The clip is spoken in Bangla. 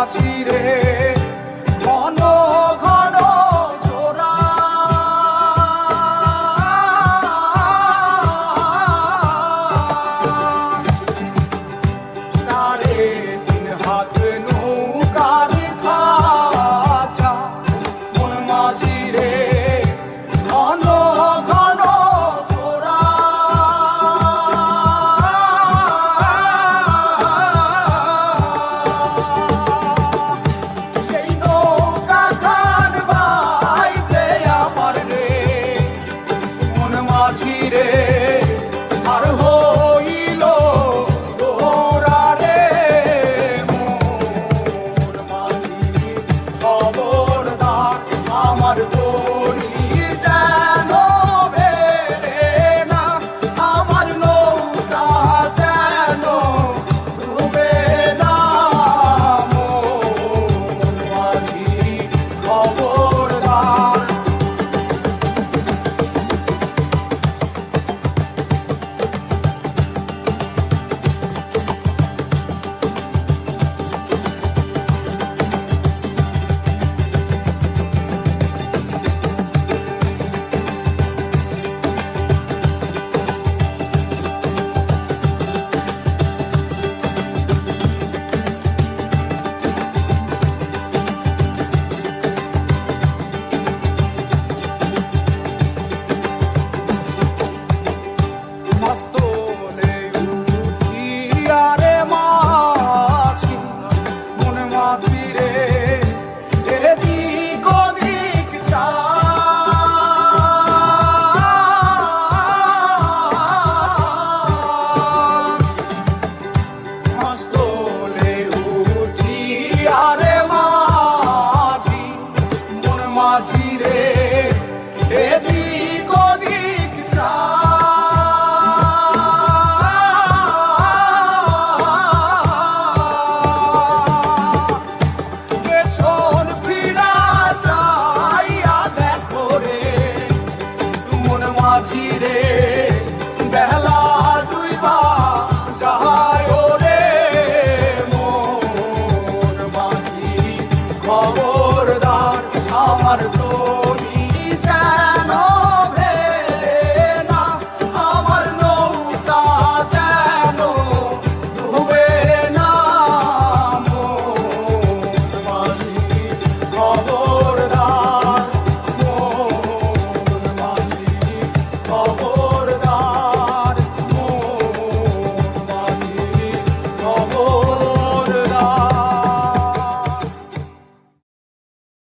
মাঝিরে ঘন ঘন জোড়া সাড়ে তিন হাত নৌকার খাঁচা মন মাঝিরে ঘন ঘন জোড়া মাঝিরে আর হইল তোরা রে মোর মাঝি খবরদার আমার তরি যেন বেড়ে না আমার নৌকা যেন ডুবে না মোর মাঝি খবরদার মাঝিরে এদিক ওদিক চা পেছন ফিরা চাইয়া দেখো রে মন মাঝিরে বেলা দুইবা যায় রে মন মাঝি খবরদার আমার তো